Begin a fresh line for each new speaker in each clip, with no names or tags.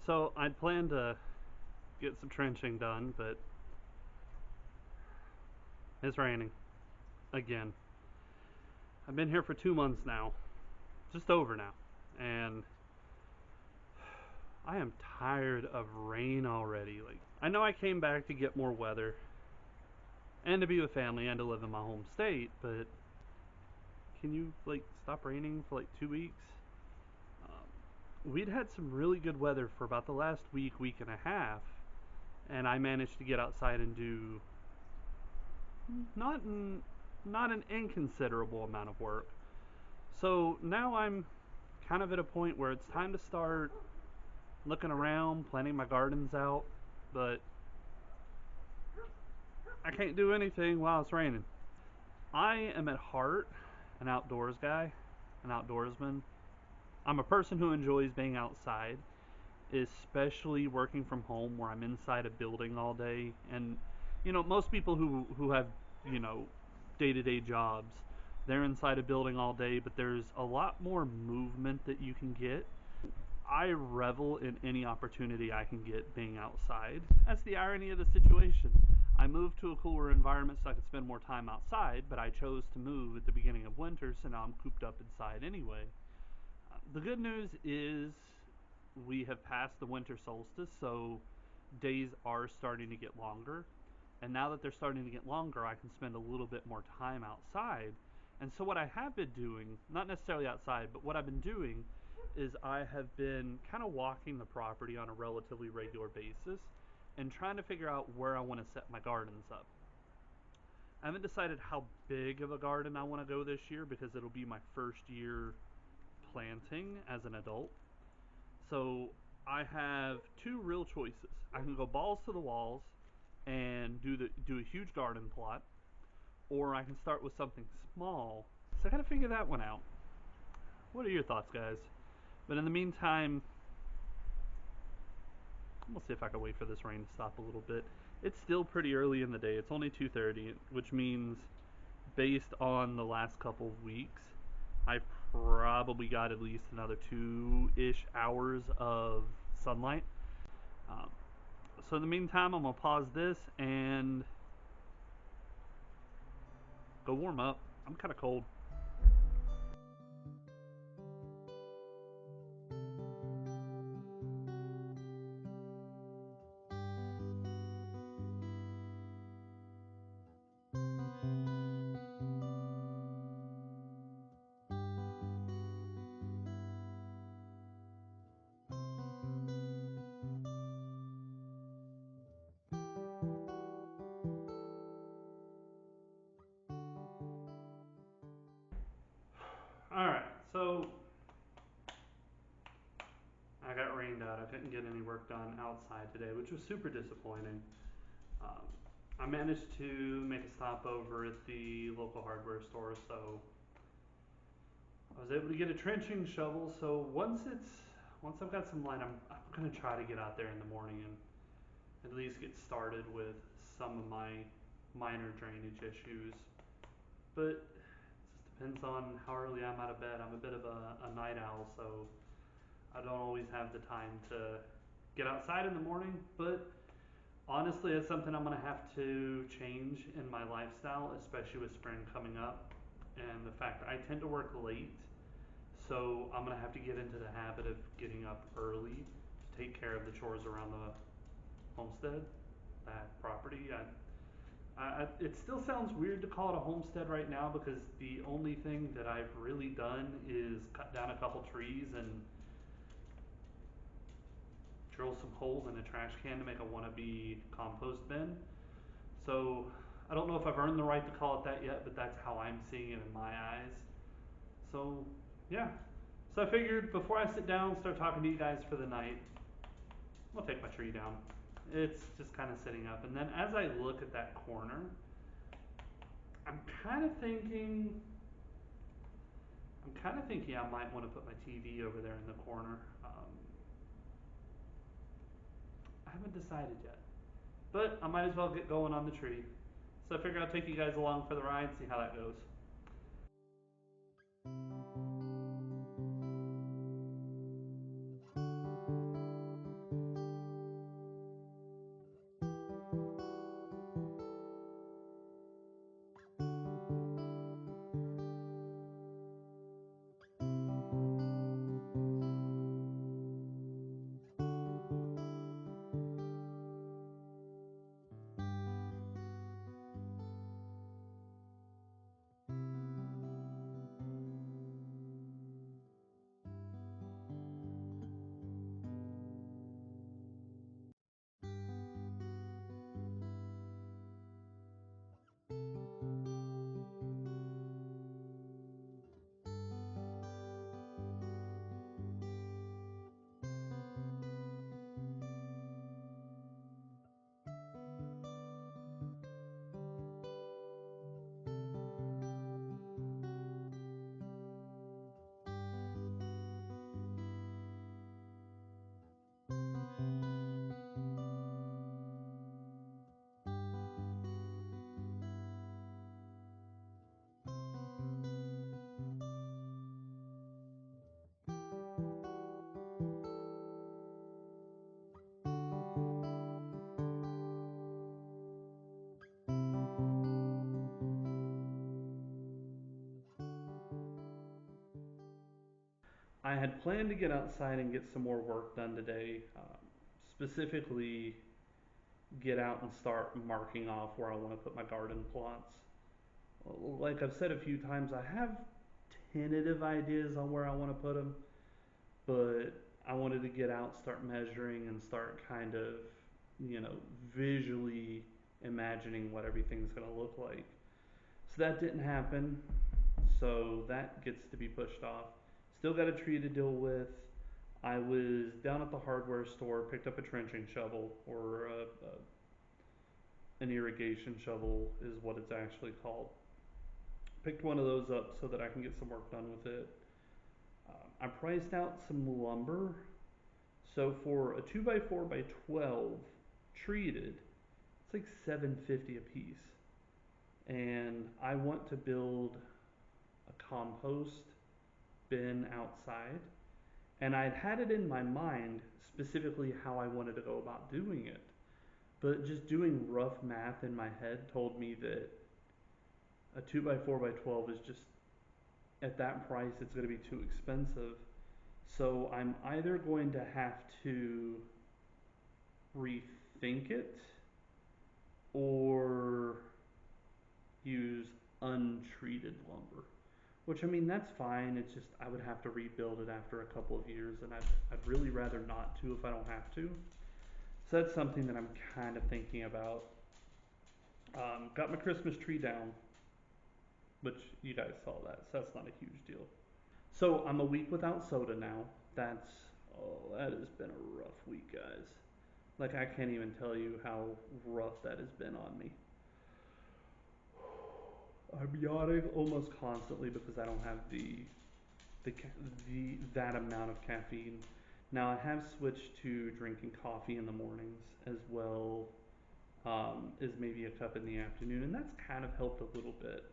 So I'd planned to get some trenching done, but it's raining again. I've been here for 2 months now, just over now, and I am tired of rain already. Like, I know I came back to get more weather and to be with family and to live in my home state, but can you like stop raining for like 2 weeks? We'd had some really good weather for about the last week, week and a half, and I managed to get outside and do not an, not an inconsiderable amount of work. So now I'm kind of at a point where it's time to start looking around, planting my gardens out, but I can't do anything while it's raining. I am at heart an outdoors guy, an outdoorsman. I'm a person who enjoys being outside, especially working from home where I'm inside a building all day. And most people who have day-to-day jobs, they're inside a building all day, but there's a lot more movement that you can get. I revel in any opportunity I can get being outside. That's the irony of the situation. I moved to a cooler environment so I could spend more time outside, but I chose to move at the beginning of winter, so now I'm cooped up inside anyway. The good news is we have passed the winter solstice, so days are starting to get longer. And now that they're starting to get longer, I can spend a little bit more time outside. And so, what I have been doing, not necessarily outside, but what I've been doing is I have been kind of walking the property on a relatively regular basis and trying to figure out where I want to set my gardens up. I haven't decided how big of a garden I want to go this year because it'll be my first year planting as an adult. So I have two real choices. I can go balls to the walls and do a huge garden plot, or I can start with something small. So I gotta figure that one out. What are your thoughts, guys? But in the meantime, we'll see if I can wait for this rain to stop a little bit. It's still pretty early in the day. It's only 2:30, which means based on the last couple of weeks, I've probably got at least another 2-ish hours of sunlight. Um, so in the meantime, I'm gonna pause this and go warm up. I'm kind of cold. All right, so I got rained out. I couldn't get any work done outside today, which was super disappointing. Um, I managed to make a stop over at the local hardware store, so I was able to get a trenching shovel. So once I've got some light, I'm gonna try to get out there in the morning and at least get started with some of my minor drainage issues. But it just depends on how early I'm out of bed. I'm a bit of a night owl, so I don't always have the time to get outside in the morning. But honestly, it's something I'm going to have to change in my lifestyle, especially with spring coming up. And the fact that I tend to work late, so I'm going to have to get into the habit of getting up early to take care of the chores around the homestead, that property. It still sounds weird to call it a homestead right now because the only thing that I've really done is cut down a couple trees and drill some holes in a trash can to make a wannabe compost bin. So I don't know if I've earned the right to call it that yet, but that's how I'm seeing it in my eyes. So yeah. So I figured before I sit down and start talking to you guys for the night, I'll take my tree down. It's just kind of sitting up. And then as I look at that corner, I'm kind of thinking I might want to put my TV over there in the corner. I haven't decided yet, but I might as well get going on the tree. So I figure I'll take you guys along for the ride, see how that goes. I had planned to get outside and get some more work done today, specifically get out and start marking off where I want to put my garden plots. Like I've said a few times, I have tentative ideas on where I want to put them, but I wanted to get out, start measuring, and start kind of, you know, visually imagining what everything's going to look like. So that didn't happen, so that gets to be pushed off. Still got a tree to deal with. I was down at the hardware store, picked up a trenching shovel, or an irrigation shovel is what it's actually called. Picked one of those up so that I can get some work done with it. I priced out some lumber. So for a 2x4x12 treated, it's like $7.50 a piece. And I want to build a compost bin outside. And I'd had it in my mind specifically how I wanted to go about doing it. But just doing rough math in my head told me that a 2x4x12 is just, at that price, it's going to be too expensive. So I'm either going to have to rethink it or use untreated lumber. Which, I mean, that's fine. It's just I would have to rebuild it after a couple of years, and I'd really rather not to if I don't have to. So that's something that I'm kind of thinking about. Got my Christmas tree down, which you guys saw that, so that's not a huge deal. So I'm a week without soda now. That's, oh, that has been a rough week, guys. Like, I can't even tell you how rough that has been on me. I'm yawning almost constantly because I don't have the that amount of caffeine. Now I have switched to drinking coffee in the mornings as well as maybe a cup in the afternoon, and that's kind of helped a little bit.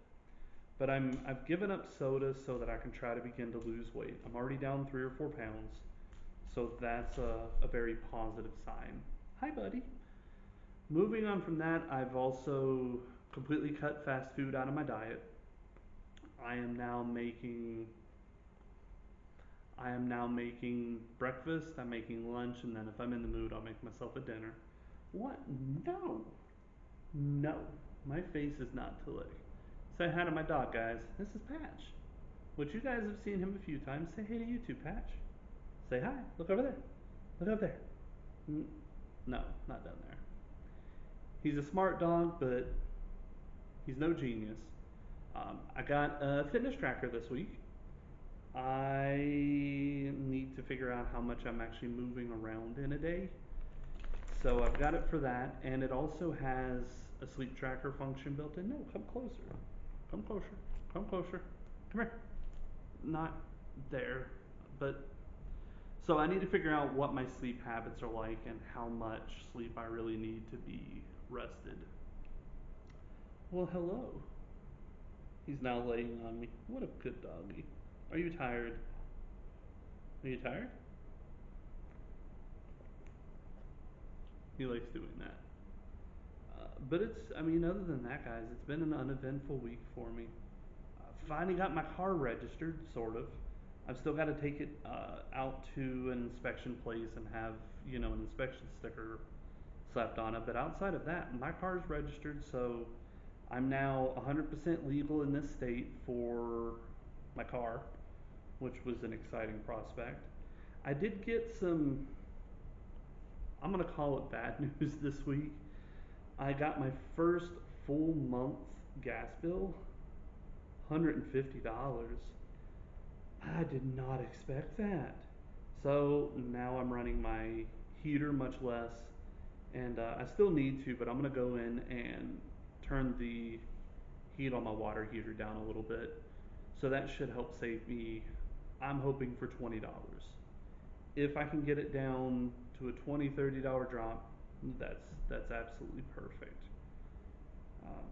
But I've given up soda so that I can try to begin to lose weight. I'm already down 3 or 4 pounds, so that's a very positive sign. Hi, buddy. Moving on from that, I've also completely cut fast food out of my diet. I am now making I am now making breakfast, I'm making lunch, and then if I'm in the mood, I'll make myself a dinner. What? No. No. My face is not to lick. Say hi to my dog, guys. This is Patch. Which you guys have seen him a few times. Say hey to you too, Patch. Say hi. Look over there. Look up there. No, not down there. He's a smart dog, but he's no genius. I got a fitness tracker this week. I need to figure out how much I'm actually moving around in a day. So I've got it for that, and it also has a sleep tracker function built in. No, come closer. Come closer. Come closer. Come here. Not there, but so I need to figure out what my sleep habits are like and how much sleep I really need to be rested. Well, hello. He's now laying on me. What a good doggy. Are you tired? Are you tired? He likes doing that. But it's, I mean, other than that, guys, it's been an uneventful week for me. Finally got my car registered, sort of. I've still got to take it out to an inspection place and have, you know, an inspection sticker slapped on it. But outside of that, my car is registered, so I'm now 100% legal in this state for my car, which was an exciting prospect. I did get some, I'm going to call it bad news this week. I got my first full month gas bill, $150. I did not expect that. So now I'm running my heater much less, and I still need to, but I'm gonna go in and turn the heat on my water heater down a little bit. So that should help save me. I'm hoping for $20. If I can get it down to a $20-$30 drop, that's absolutely perfect. Um,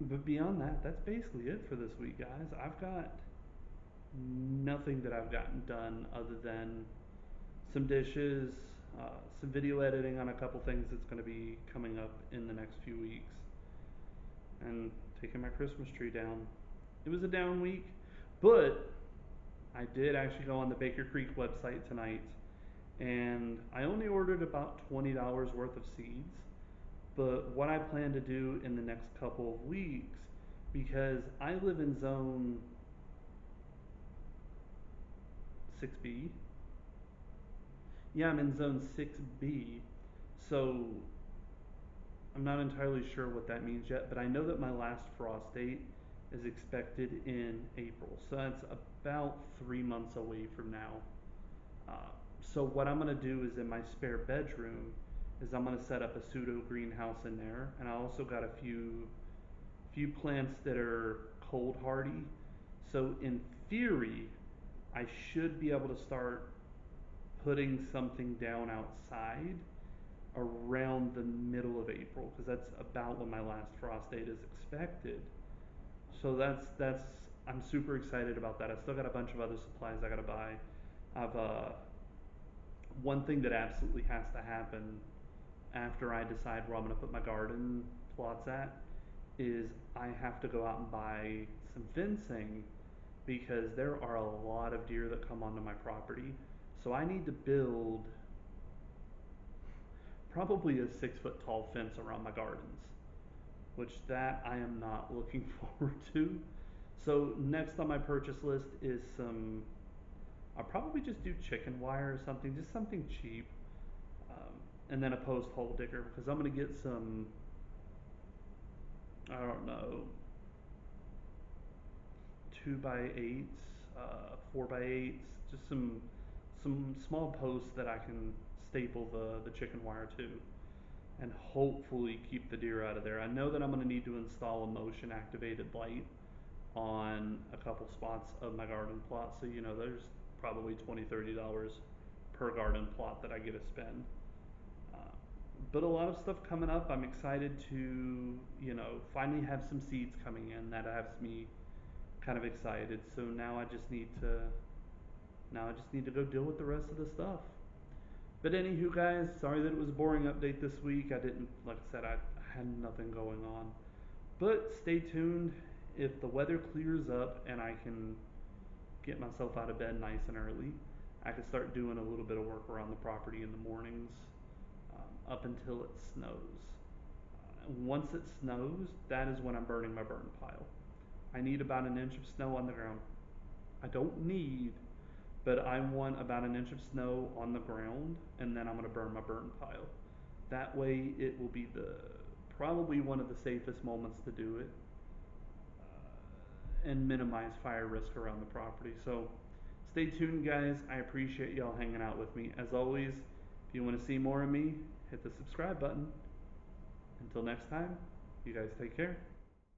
but beyond that, that's basically it for this week, guys. I've got nothing that I've gotten done other than some dishes, some video editing on a couple things that's going to be coming up in the next few weeks, and taking my Christmas tree down. It was a down week, but I did actually go on the Baker Creek website tonight, and I only ordered about $20 worth of seeds. But what I plan to do in the next couple of weeks, because I live in zone 6B. Yeah, I'm in zone 6B. So I'm not entirely sure what that means yet, but I know that my last frost date is expected in April. So that's about 3 months away from now. Uh, so what I'm gonna do is in my spare bedroom is I'm gonna set up a pseudo greenhouse in there, and I also got a few plants that are cold hardy. So in theory, I should be able to start putting something down outside around the middle of April, because that's about when my last frost date is expected. So that's I'm super excited about that. I still got a bunch of other supplies I gotta buy. I've one thing that absolutely has to happen after I decide where I'm gonna put my garden plots at is I have to go out and buy some fencing, because there are a lot of deer that come onto my property. So I need to build probably a 6 foot tall fence around my gardens, which that I am not looking forward to. So next on my purchase list is some. I'll probably just do chicken wire or something, just something cheap, and then a post hole digger, because I'm gonna get some. I don't know, 2x8s, 4x8s, just some small posts that I can staple the chicken wire to, and hopefully keep the deer out of there. I know that I'm going to need to install a motion activated light on a couple spots of my garden plot, so there's probably $20-$30 per garden plot that I get to spend. Uh, but a lot of stuff coming up. I'm excited to finally have some seeds coming in. That has me kind of excited. So now I just need to go deal with the rest of the stuff. But anywho, guys, sorry that it was a boring update this week. I didn't, like I said, I had nothing going on. But stay tuned. If the weather clears up and I can get myself out of bed nice and early, I can start doing a little bit of work around the property in the mornings, up until it snows. Once it snows, that is when I'm burning my burn pile. I need about an inch of snow on the ground. I don't need, but I want about an inch of snow on the ground, and then I'm going to burn my burn pile. That way, it will be probably one of the safest moments to do it, and minimize fire risk around the property. So stay tuned, guys. I appreciate y'all hanging out with me. As always, if you want to see more of me, hit the subscribe button. Until next time, you guys take care.